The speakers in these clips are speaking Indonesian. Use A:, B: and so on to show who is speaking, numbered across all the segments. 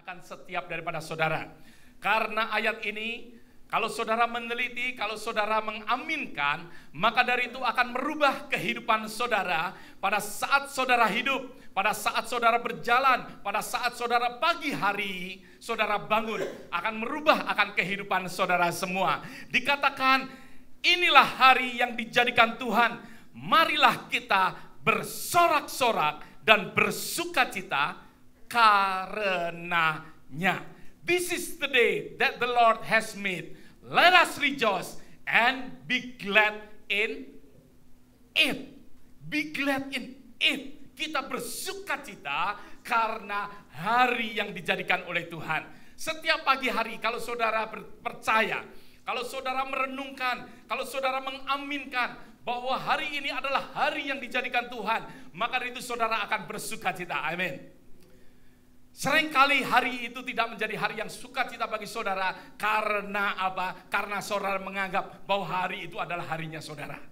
A: akan setiap daripada saudara. Karena ayat ini, kalau saudara meneliti, kalau saudara mengaminkan, maka dari itu akan merubah kehidupan saudara pada saat saudara hidup, pada saat saudara berjalan, pada saat saudara pagi hari, saudara bangun, akan merubah akan kehidupan saudara semua. Dikatakan, inilah hari yang dijadikan Tuhan, marilah kita bersorak-sorak dan bersukacita karenanya. This is the day that the Lord has made. Let us rejoice and be glad in it. Be glad in it. Kita bersukacita karena hari yang dijadikan oleh Tuhan. Setiap pagi hari kalau saudara percaya, kalau saudara merenungkan, kalau saudara mengaminkan bahwa hari ini adalah hari yang dijadikan Tuhan, maka dari itu saudara akan bersukacita. Amin. Seringkali hari itu tidak menjadi hari yang sukacita bagi saudara. Karena apa? Karena saudara menganggap bahwa hari itu adalah harinya saudara.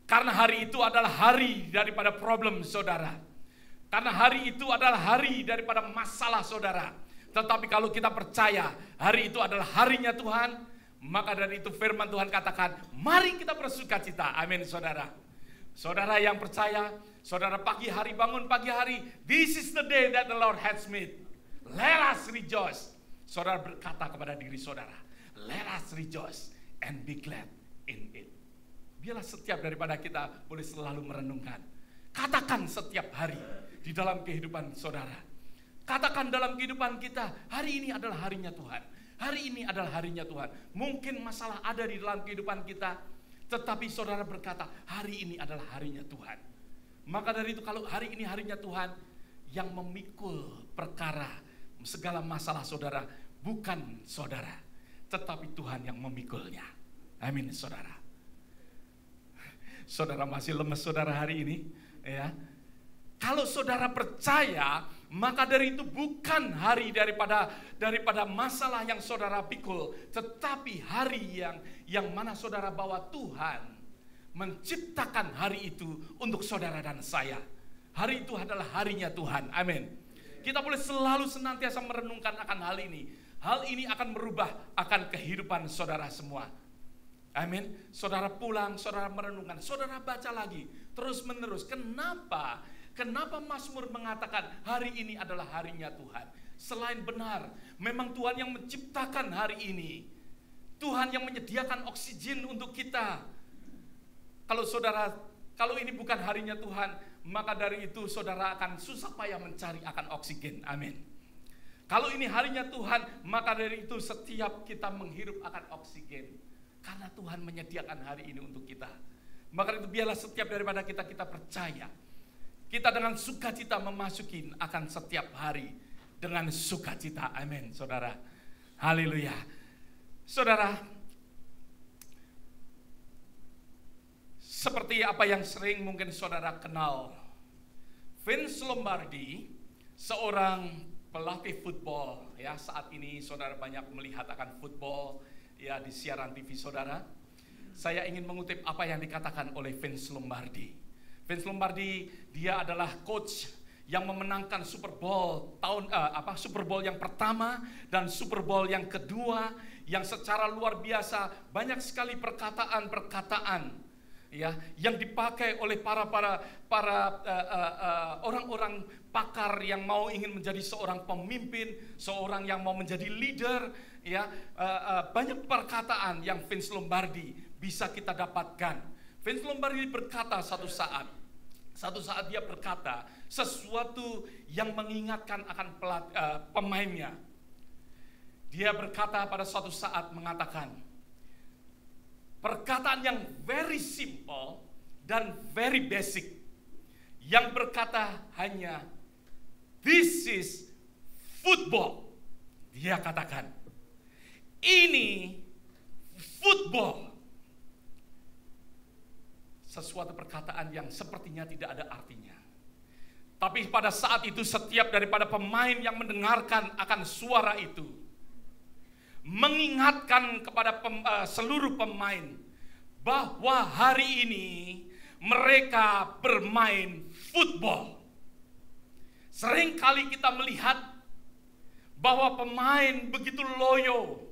A: Karena hari itu adalah hari daripada problem saudara. Karena hari itu adalah hari daripada masalah saudara. Tetapi kalau kita percaya hari itu adalah harinya Tuhan, maka dari itu firman Tuhan katakan, mari kita bersukacita. Amin saudara. Saudara yang percaya, saudara pagi hari bangun pagi hari, this is the day that the Lord has made. Let us rejoice. Saudara berkata kepada diri saudara, let us rejoice and be glad in it. Biarlah setiap daripada kita boleh selalu merenungkan. Katakan setiap hari di dalam kehidupan saudara. Katakan dalam kehidupan kita, hari ini adalah harinya Tuhan. Hari ini adalah harinya Tuhan. Mungkin masalah ada di dalam kehidupan kita, tetapi saudara berkata, hari ini adalah harinya Tuhan. Maka dari itu kalau hari ini harinya Tuhan, yang memikul perkara segala masalah saudara bukan saudara, tetapi Tuhan yang memikulnya. Amin saudara. Saudara masih lemes saudara hari ini, ya. Kalau saudara percaya, maka dari itu bukan hari daripada masalah yang saudara pikul, tetapi hari yang mana saudara bawa Tuhan menciptakan hari itu untuk saudara dan saya. Hari itu adalah harinya Tuhan. Amin. Kita boleh selalu senantiasa merenungkan akan hal ini. Hal ini akan merubah akan kehidupan saudara semua. Amin. Saudara pulang, saudara merenungkan, saudara baca lagi terus menerus. Kenapa Mazmur mengatakan hari ini adalah harinya Tuhan? Selain benar, memang Tuhan yang menciptakan hari ini. Tuhan yang menyediakan oksigen untuk kita. Kalau ini bukan harinya Tuhan, maka dari itu saudara akan susah payah mencari akan oksigen. Amin. Kalau ini harinya Tuhan, maka dari itu setiap kita menghirup akan oksigen. Karena Tuhan menyediakan hari ini untuk kita. Maka itu biarlah setiap daripada kita percaya. Kita dengan sukacita memasuki akan setiap hari dengan sukacita. Amin, saudara. Haleluya. Saudara, seperti apa yang sering mungkin saudara kenal, Vince Lombardi, seorang pelatih football. Ya, saat ini saudara banyak melihat akan football ya di siaran TV saudara. Saya ingin mengutip apa yang dikatakan oleh Vince Lombardi. Vince Lombardi, dia adalah coach yang memenangkan Super Bowl Super Bowl yang pertama dan Super Bowl yang kedua, yang secara luar biasa banyak sekali perkataan-perkataan ya yang dipakai oleh para orang-orang pakar yang mau ingin menjadi seorang pemimpin, seorang yang mau menjadi leader ya. Banyak perkataan yang Vince Lombardi bisa kita dapatkan. Vince Lombardi berkata satu saat dia berkata sesuatu yang mengingatkan akan pemainnya. Dia berkata pada suatu saat mengatakan perkataan yang very simple dan very basic, yang berkata hanya this is football. Dia katakan ini football. Sesuatu perkataan yang sepertinya tidak ada artinya. Tapi pada saat itu setiap daripada pemain yang mendengarkan akan suara itu mengingatkan kepada seluruh pemain bahwa hari ini mereka bermain football. Seringkali kita melihat bahwa pemain begitu loyo.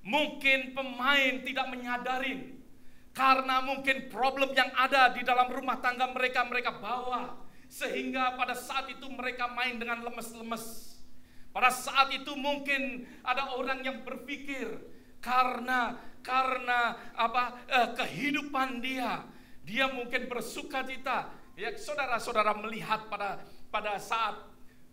A: Mungkin pemain tidak menyadari karena mungkin problem yang ada di dalam rumah tangga mereka bawa, sehingga pada saat itu mereka main dengan lemes-lemes. Pada saat itu mungkin ada orang yang berpikir karena kehidupan dia mungkin bersukacita. Ya, saudara-saudara melihat pada saat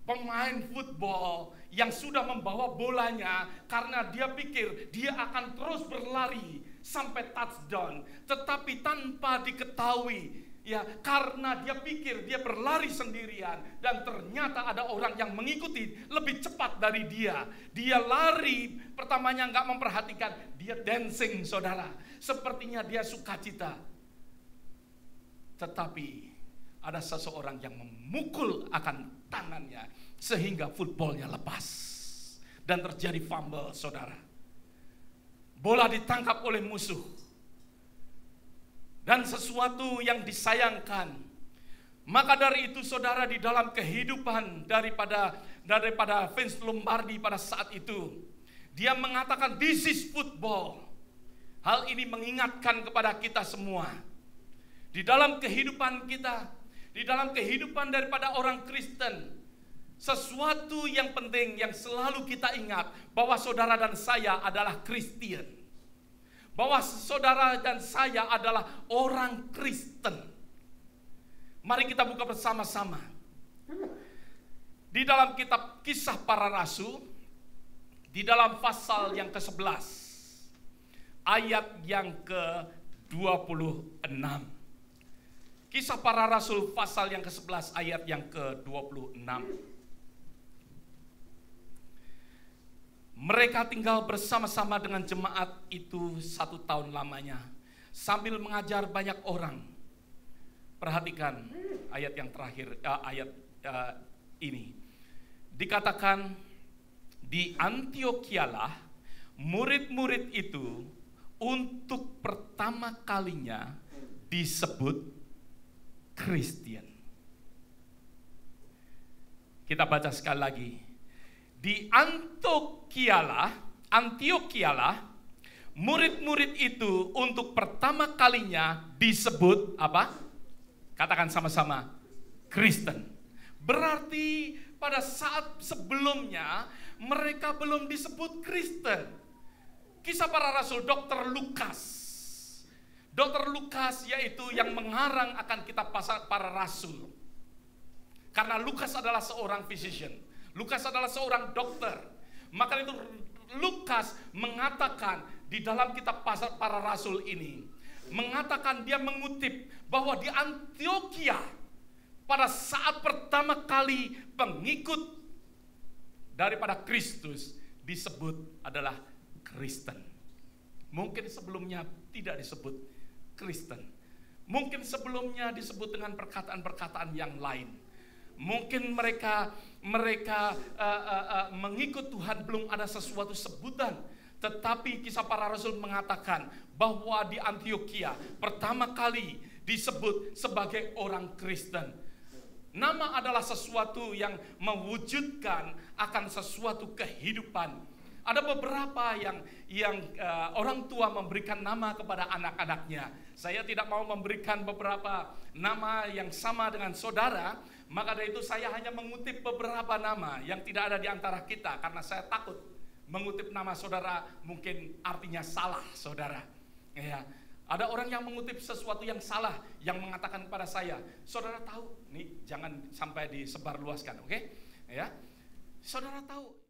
A: pemain football yang sudah membawa bolanya, karena dia pikir dia akan terus berlari sampai touchdown, tetapi tanpa diketahui, ya, karena dia pikir dia berlari sendirian dan ternyata ada orang yang mengikuti lebih cepat dari dia. Dia lari, pertamanya nggak memperhatikan, dia dancing, saudara, sepertinya dia sukacita. Tetapi ada seseorang yang memukul akan tangannya sehingga footballnya lepas dan terjadi fumble, saudara. Bola ditangkap oleh musuh. Dan sesuatu yang disayangkan. Maka dari itu, saudara, di dalam kehidupan daripada Vince Lombardi pada saat itu, dia mengatakan this is football. Hal ini mengingatkan kepada kita semua. Di dalam kehidupan kita, di dalam kehidupan daripada orang Kristen, sesuatu yang penting yang selalu kita ingat, bahwa saudara dan saya adalah Kristen. Bahwa saudara dan saya adalah orang Kristen. Mari kita buka bersama-sama. Di dalam kitab Kisah Para Rasul, di dalam pasal yang ke-11, ayat yang ke-26. Kisah Para Rasul pasal yang ke-11 ayat yang ke-26. Mereka tinggal bersama-sama dengan jemaat itu 1 tahun lamanya, sambil mengajar banyak orang. Perhatikan ayat yang terakhir, ini. Dikatakan di Antiochialah murid-murid itu untuk pertama kalinya disebut Kristen. Kita baca sekali lagi. Di Antiochialah, murid-murid itu untuk pertama kalinya disebut apa? Katakan sama-sama, Kristen. Berarti pada saat sebelumnya mereka belum disebut Kristen. Kisah Para Rasul, Dr. Lukas yaitu yang mengarang akan kitab Para Rasul. Karena Lukas adalah seorang physician. Lukas adalah seorang dokter. Maka itu Lukas mengatakan di dalam kitab Para Rasul ini, mengatakan, dia mengutip bahwa di Antioquia pada saat pertama kali pengikut daripada Kristus disebut adalah Kristen. Mungkin sebelumnya tidak disebut Kristen. Mungkin sebelumnya disebut dengan perkataan-perkataan yang lain. Mungkin mereka mengikut Tuhan belum ada sesuatu sebutan. Tetapi Kisah Para Rasul mengatakan bahwa di Antioquia pertama kali disebut sebagai orang Kristen. Nama adalah sesuatu yang mewujudkan akan sesuatu kehidupan. Ada beberapa yang orang tua memberikan nama kepada anak-anaknya. Saya tidak mau memberikan beberapa nama yang sama dengan saudara. Maka dari itu saya hanya mengutip beberapa nama yang tidak ada di antara kita, karena saya takut mengutip nama saudara mungkin artinya salah, saudara. Ya, ada orang yang mengutip sesuatu yang salah, yang mengatakan kepada saya, saudara tahu, nih jangan sampai disebarluaskan, oke? Ya, saudara tahu.